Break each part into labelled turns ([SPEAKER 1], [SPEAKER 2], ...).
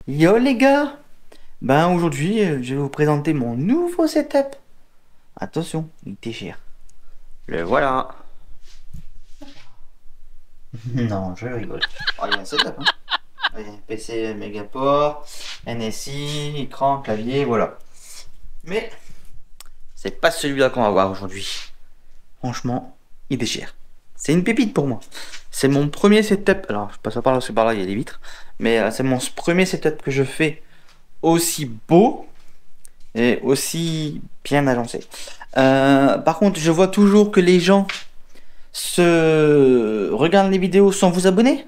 [SPEAKER 1] Yo les gars, ben aujourd'hui je vais vous présenter mon nouveau setup. Attention, il déchire. Le voilà. Non, je rigole. Oh, il y a un setup, hein. Il y a un PC Megaport, NSI, écran, clavier, voilà. Mais c'est pas celui-là qu'on va voir aujourd'hui. Franchement, il déchire. C'est une pépite pour moi. C'est mon premier setup. Alors, je passe par là parce que par là il y a des vitres. Mais c'est mon premier setup que je fais aussi beau et aussi bien agencé. Par contre, je vois toujours que les gens se regardent les vidéos sans vous abonner.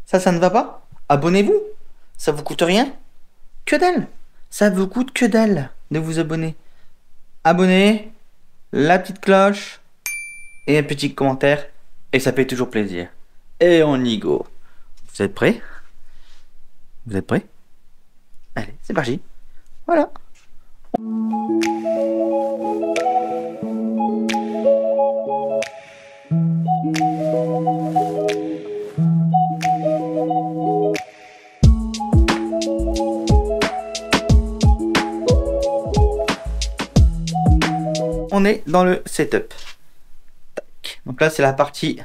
[SPEAKER 1] Ça ne va pas. Abonnez-vous. Ça vous coûte rien. Que dalle. Ça vous coûte que dalle de vous abonner. Abonnez, la petite cloche et un petit commentaire. Et ça fait toujours plaisir. Et on y go. Vous êtes prêts? Vous êtes prêts? Allez, c'est parti. Voilà. On est dans le setup. Tac. Donc là, c'est la partie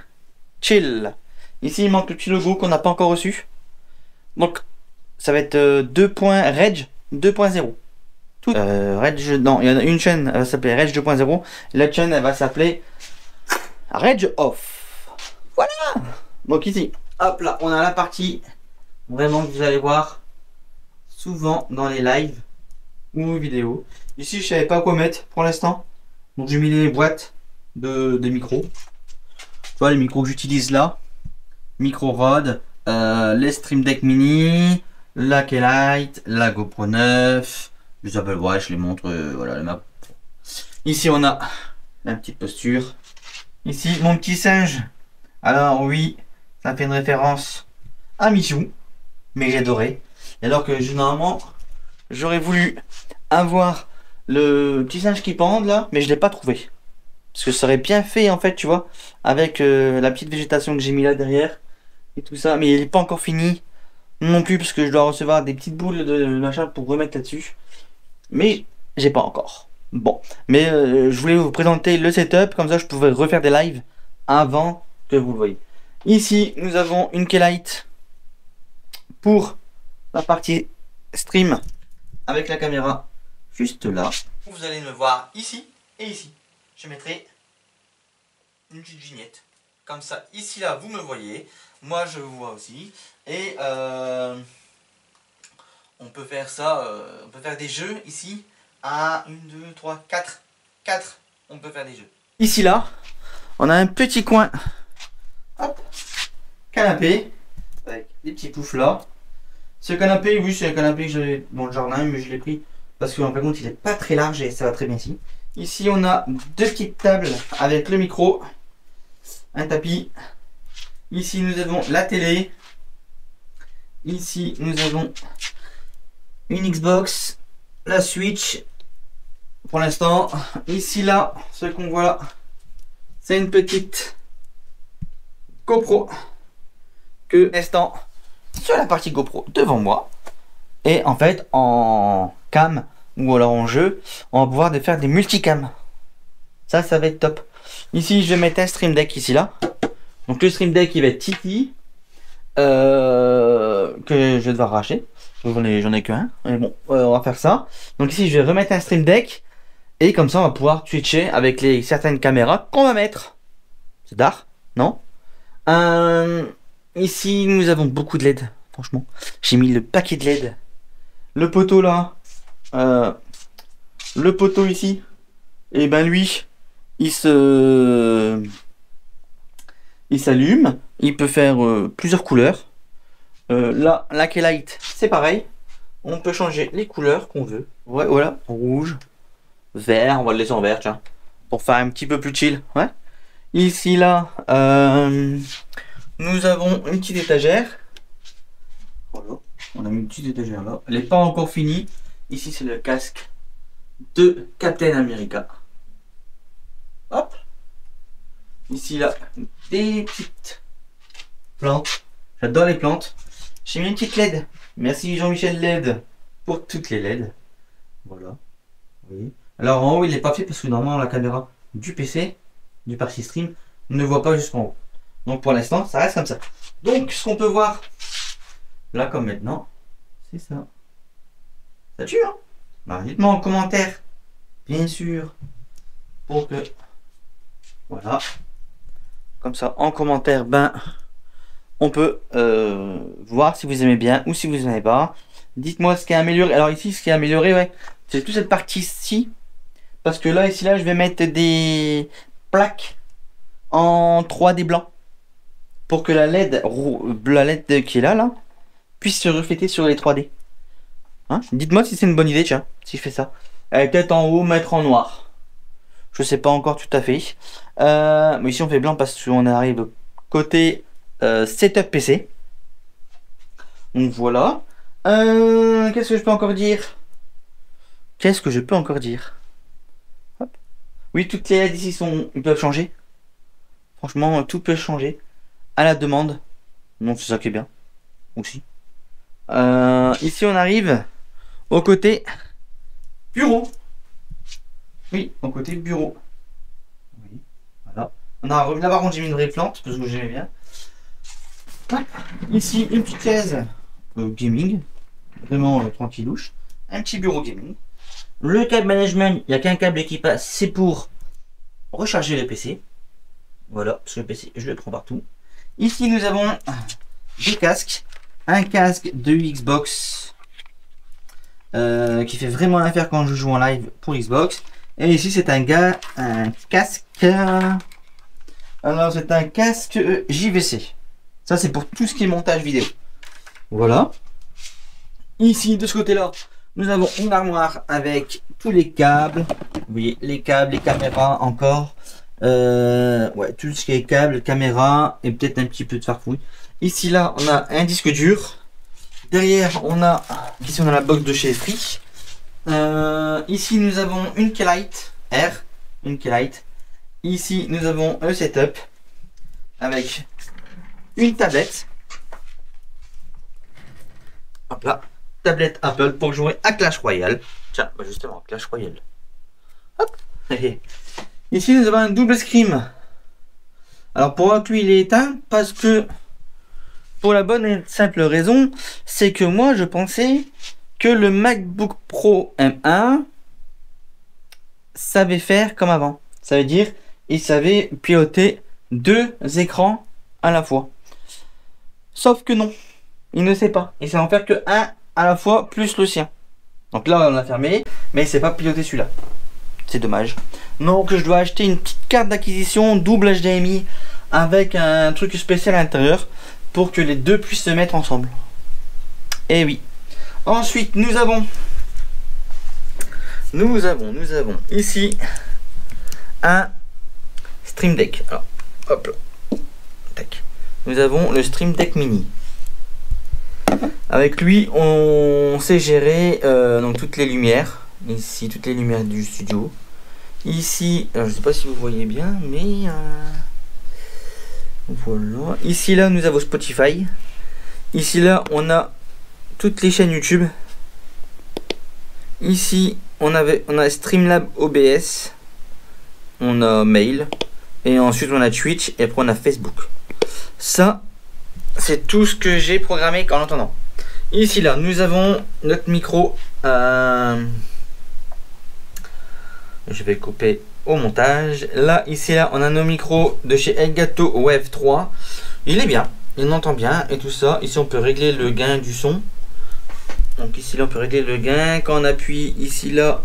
[SPEAKER 1] chill. Ici, il manque le petit logo qu'on n'a pas encore reçu. Donc, ça va être Reg 2.0. Reg, non, il y en a une chaîne, elle va s'appeler Reg 2.0. La chaîne, elle va s'appeler Reg Off. Voilà. Donc ici, hop là, on a la partie vraiment que vous allez voir souvent dans les lives ou vidéos. Ici, je savais pas quoi mettre pour l'instant. Donc j'ai mis les boîtes de micros. Tu vois les micros que j'utilise là. Micro Rode, les Stream Deck Mini, la K-Lite, la GoPro 9, les Apple Watch, je les montre, voilà les maps. Ici on a la petite posture. Ici mon petit singe. Alors oui, ça fait une référence à Michou, mais j'ai adoré. Et alors que généralement j'aurais voulu avoir le petit singe qui pend là, mais je l'ai pas trouvé. Parce que ça aurait bien fait en fait, tu vois, avec la petite végétation que j'ai mis là derrière et tout ça. Mais il n'est pas encore fini non plus, parce que je dois recevoir des petites boules de machin pour remettre là-dessus. Mais j'ai pas encore. Bon, mais je voulais vous présenter le setup, comme ça je pouvais refaire des lives avant que vous le voyez. Ici, nous avons une K-Lite pour la partie stream avec la caméra juste là. Vous allez me voir ici et ici. Je mettrai une petite vignette. Comme ça, ici là, vous me voyez. Moi, je vous vois aussi. Et on peut faire ça. On peut faire des jeux ici. 1, 2, 3, 4. 4. On peut faire des jeux. Ici là, on a un petit coin. Hop. Canapé. Avec des petits poufs là. Ce canapé, oui, c'est un canapé que j'avais dans le jardin, mais je l'ai pris parce qu'en fin de compte, il n'est pas très large et ça va très bien ici. Ici, on a deux petites tables avec le micro, un tapis. Ici, nous avons la télé. Ici, nous avons une Xbox, la Switch pour l'instant. Ici, là, ce qu'on voit là, c'est une petite GoPro que l'instant sur la partie GoPro devant moi. Et en fait, en cam ou alors en jeu, on va pouvoir faire des multicam. Ça va être top. Ici, je vais mettre un Stream Deck ici là. Donc le Stream Deck, il va être Titi, que je vais devoir racheter. J'en ai qu'un. Mais bon, on va faire ça. Donc ici, je vais remettre un Stream Deck. Et comme ça, on va pouvoir twitcher avec les certaines caméras qu'on va mettre. C'est d'art, non? Ici, nous avons beaucoup de LED. Franchement, j'ai mis le paquet de LED. Le poteau là, le poteau ici, et ben lui, il s'allume, il peut faire plusieurs couleurs. Là, la K-Lite, c'est pareil, on peut changer les couleurs qu'on veut. Ouais, voilà, rouge, vert, on va le laisser en vert, tiens, pour faire un petit peu plus chill. Ouais. Ici là, nous avons une petite étagère. Voilà. On a mis une petite étagère là. Elle n'est pas encore finie. Ici, c'est le casque de Captain America. Hop. Ici, là, des petites plantes. J'adore les plantes. J'ai mis une petite LED Merci Jean-Michel LED pour toutes les LED. Voilà. Oui. Alors en haut, il n'est pas fait parce que normalement la caméra du PC, du Party Stream, ne voit pas jusqu'en haut. Donc pour l'instant, ça reste comme ça. Donc ce qu'on peut voir là comme maintenant, c'est ça. Ça tue, hein? Bah, dites-moi en commentaire, bien sûr, pour que... Voilà. Comme ça, en commentaire, ben, on peut voir si vous aimez bien ou si vous n'aimez pas. Dites-moi ce qui est amélioré. Alors ici, ce qui est amélioré, ouais, c'est toute cette partie-ci. Parce que là, ici, là, je vais mettre des plaques en 3D blanc. Pour que la LED qui est là, puisse se refléter sur les 3D. Hein? Dites-moi si c'est une bonne idée, tiens, si je fais ça. Peut-être en haut, mettre en noir. Je sais pas encore tout à fait. Mais ici, on fait blanc parce qu'on arrive côté setup PC. Donc voilà. Qu'est-ce que je peux encore dire? Qu'est-ce que je peux encore dire? Hop. Oui, toutes les LED ici ils peuvent changer. Franchement, tout peut changer à la demande. Donc c'est ça qui est bien aussi. Ici, on arrive au côté bureau. Oui, au côté bureau. Oui, voilà. On a revenu là-bas, j'ai mis une vraie plante parce que j'aimais bien. Hop. Ici, une petite chaise gaming. Vraiment tranquillouche. Un petit bureau gaming. Le câble management, il n'y a qu'un câble qui passe, c'est pour recharger le PC. Voilà, parce que le PC, je le prends partout. Ici, nous avons deux casques. Un casque de Xbox qui fait vraiment l'affaire quand je joue en live pour Xbox. Et ici, c'est un casque. Alors, c'est un casque JVC. Ça, c'est pour tout ce qui est montage vidéo. Voilà. Ici, de ce côté-là, nous avons une armoire avec tous les câbles. Vous voyez, les câbles, les caméras encore. Ouais, tout ce qui est câble, caméra et peut-être un petit peu de farfouille. Ici, là, on a un disque dur. Derrière, ici, on a la box de chez Free. Ici, nous avons une Keylight R. Une Keylight. Ici, nous avons un setup avec une tablette. Hop là. Tablette Apple pour jouer à Clash Royale. Tiens, bah justement, Clash Royale. Hop. Ici, nous avons un double screen. Alors, pourquoi lui, il est éteint? Parce que, pour la bonne et simple raison, c'est que moi, je pensais que le MacBook Pro M1 savait faire comme avant. Ça veut dire, il savait piloter deux écrans à la fois. Sauf que non, il ne sait pas. Il sait en faire que un à la fois plus le sien. Donc là, on l'a fermé, mais il ne sait pas piloter celui-là. C'est dommage. Donc je dois acheter une petite carte d'acquisition double HDMI avec un truc spécial à l'intérieur pour que les deux puissent se mettre ensemble. Et oui. Ensuite, nous avons ici un Stream Deck. Alors, hop là. Tac. Nous avons le Stream Deck Mini. Avec lui, on sait gérer donc toutes les lumières. Ici, toutes les lumières du studio. Ici, alors, je ne sais pas si vous voyez bien, mais voilà. Ici, là, nous avons Spotify. Ici, là, on a toutes les chaînes YouTube. Ici, on a Streamlab OBS. On a Mail. Et ensuite, on a Twitch. Et après, on a Facebook. Ça, c'est tout ce que j'ai programmé en attendant. Ici, là, nous avons notre micro. Je vais couper au montage. Là, ici, là, on a nos micros de chez Elgato Wave 3. Il est bien, il entend bien et tout ça. Ici, on peut régler le gain du son. Donc ici, là, on peut régler le gain. Quand on appuie ici, là,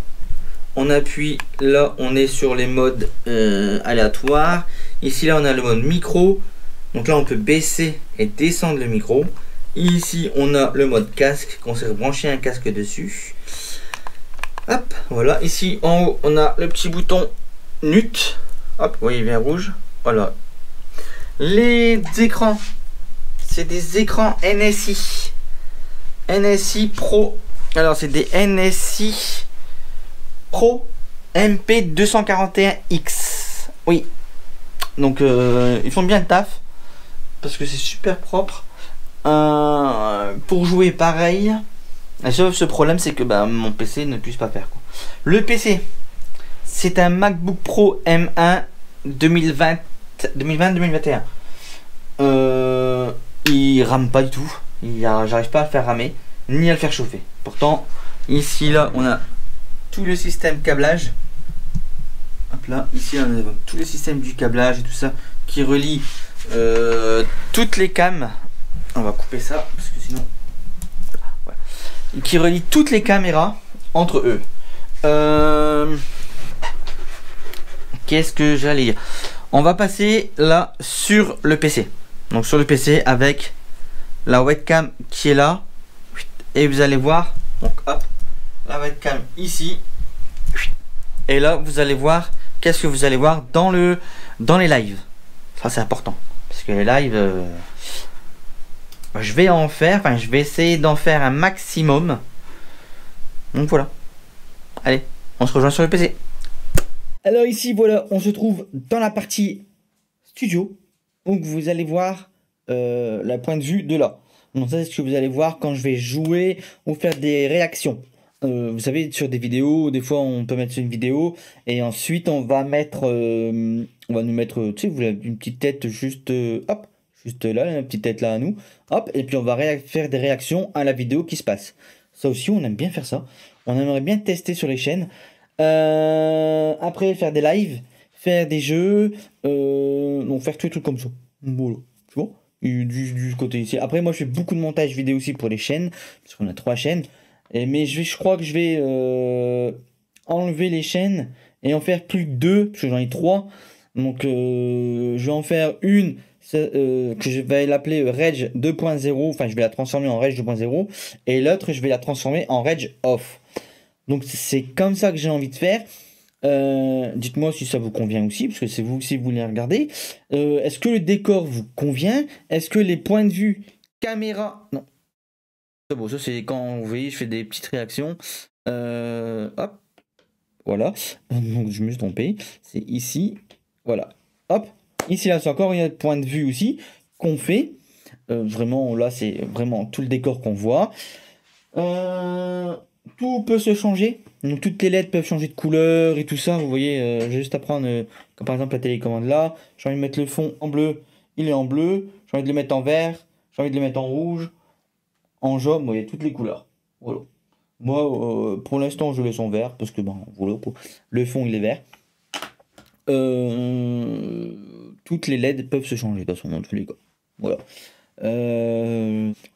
[SPEAKER 1] on appuie. Là, on est sur les modes aléatoires. Ici, là, on a le mode micro. Donc là, on peut baisser et descendre le micro. Ici, on a le mode casque, qu'on s'est branché un casque dessus. Hop, voilà. Ici, en haut, on a le petit bouton NUT. Hop, vous voyez, il vient rouge. Voilà. Les écrans, c'est des écrans NSI. NSI Pro. Alors, c'est des NSI Pro MP241X. Oui. Donc, ils font bien le taf. Parce que c'est super propre. Pour jouer pareil. Sauf ce problème, c'est que bah, mon PC ne puisse pas faire quoi. Le PC, c'est un MacBook Pro M1 2020-2021. Il rame pas du tout. J'arrive pas à le faire ramer, ni à le faire chauffer. Pourtant, ici là, on a tout le système câblage. Hop là, ici on a tout le système du câblage et tout ça qui relie toutes les cams. On va couper ça parce que sinon. Voilà. Qui relie toutes les caméras entre eux. Qu'est-ce que j'allais dire? On va passer là sur le PC. Donc sur le PC avec la webcam qui est là. Et vous allez voir. Donc hop, la webcam ici. Et là vous allez voir. Qu'est-ce que vous allez voir dans les lives. Ça c'est important. Parce que les lives. Je vais en faire. Enfin je vais essayer d'en faire un maximum. Donc voilà. Allez, on se rejoint sur le PC. Alors ici, voilà, on se trouve dans la partie studio. Donc vous allez voir la point de vue de là. Donc ça, c'est ce que vous allez voir quand je vais jouer ou faire des réactions. Vous savez, sur des vidéos, des fois on peut mettre sur une vidéo et ensuite on va mettre, on va nous mettre, tu sais, vous avez une petite tête juste, hop, juste là, une petite tête là à nous, hop, et puis on va faire des réactions à la vidéo qui se passe. Ça aussi, on aime bien faire ça. On aimerait bien tester sur les chaînes. Après, faire des lives, faire des jeux, donc faire tous les trucs comme ça. Voilà, tu vois, du côté ici. Après, moi, je fais beaucoup de montage vidéo aussi pour les chaînes, parce qu'on a 3 chaînes. Mais je crois que je vais enlever les chaînes et en faire plus que 2, parce que j'en ai 3. Donc, je vais en faire une que je vais l'appeler Reg 2.0. Enfin, je vais la transformer en Reg 2.0. Et l'autre, je vais la transformer en Reg Off. Donc c'est comme ça que j'ai envie de faire. Dites-moi si ça vous convient aussi, parce que c'est vous si vous voulez regarder. Est-ce que le décor vous convient? Est-ce que les points de vue caméra... Non. C'est bon, ça c'est quand vous voyez, je fais des petites réactions. Hop. Voilà. Donc je me suis trompé. C'est ici. Voilà. Hop. Ici là, c'est encore un point de vue aussi qu'on fait. Vraiment, là, c'est vraiment tout le décor qu'on voit. Tout peut se changer, donc toutes les LED peuvent changer de couleur et tout ça, vous voyez, j'ai juste à prendre, comme par exemple la télécommande là, j'ai envie de mettre le fond en bleu, il est en bleu, j'ai envie de le mettre en vert, j'ai envie de le mettre en rouge, en jaune, vous voyez, toutes les couleurs, voilà. Moi, pour l'instant, je laisse en vert, parce que, ben, voilà, le fond il est vert. Toutes les LED peuvent se changer, de toute façon, dans tous les cas, voilà.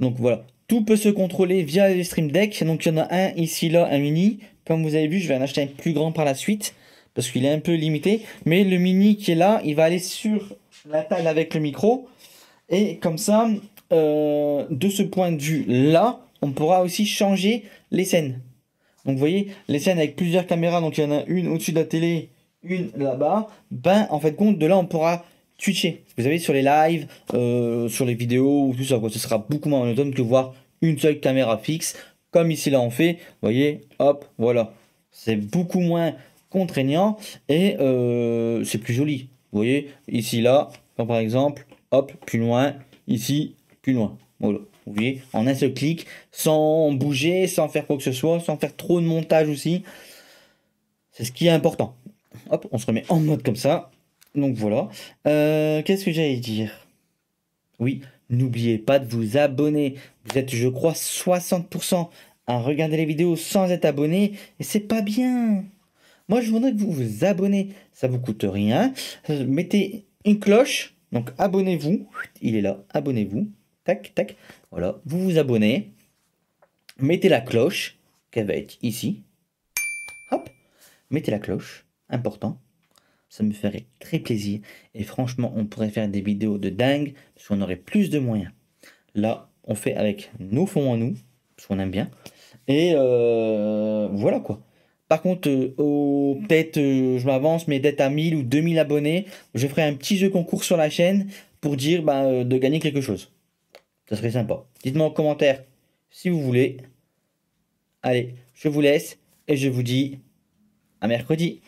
[SPEAKER 1] Donc voilà. Tout peut se contrôler via le Stream Deck. Donc il y en a un ici, là, un mini. Comme vous avez vu, je vais en acheter un plus grand par la suite. Parce qu'il est un peu limité. Mais le mini qui est là, il va aller sur la table avec le micro. Et comme ça, de ce point de vue là, on pourra aussi changer les scènes. Donc vous voyez, les scènes avec plusieurs caméras. Donc il y en a une au-dessus de la télé, une là-bas. Ben en fait compte, de là on pourra switcher. Vous savez, sur les lives, sur les vidéos, tout ça, quoi. Ce sera beaucoup moins monotone que voir une seule caméra fixe, comme ici là on fait. Vous voyez, hop, voilà. C'est beaucoup moins contraignant et c'est plus joli. Vous voyez, ici là, comme par exemple, hop, plus loin, ici, plus loin. Voilà. Vous voyez, en un seul clic, sans bouger, sans faire quoi que ce soit, sans faire trop de montage aussi. C'est ce qui est important. Hop, on se remet en mode comme ça. Donc voilà. Qu'est-ce que j'allais dire? Oui, n'oubliez pas de vous abonner. Vous êtes, je crois, 60% à regarder les vidéos sans être abonné. Et c'est pas bien. Moi, je voudrais que vous vous abonnez. Ça vous coûte rien. Mettez une cloche. Donc abonnez-vous. Il est là. Abonnez-vous. Tac, tac. Voilà. Vous vous abonnez. Mettez la cloche. Qu'elle va être ici. Hop. Mettez la cloche. Important. Ça me ferait très plaisir. Et franchement, on pourrait faire des vidéos de dingue, parce qu'on aurait plus de moyens. Là, on fait avec nos fonds à nous, parce qu'on aime bien. Et voilà quoi. Par contre, peut-être je m'avance, mais d'être à 1000 ou 2000 abonnés, je ferai un petit jeu concours sur la chaîne pour dire de gagner quelque chose. Ça serait sympa. Dites-moi en commentaire si vous voulez. Allez, je vous laisse et je vous dis à mercredi.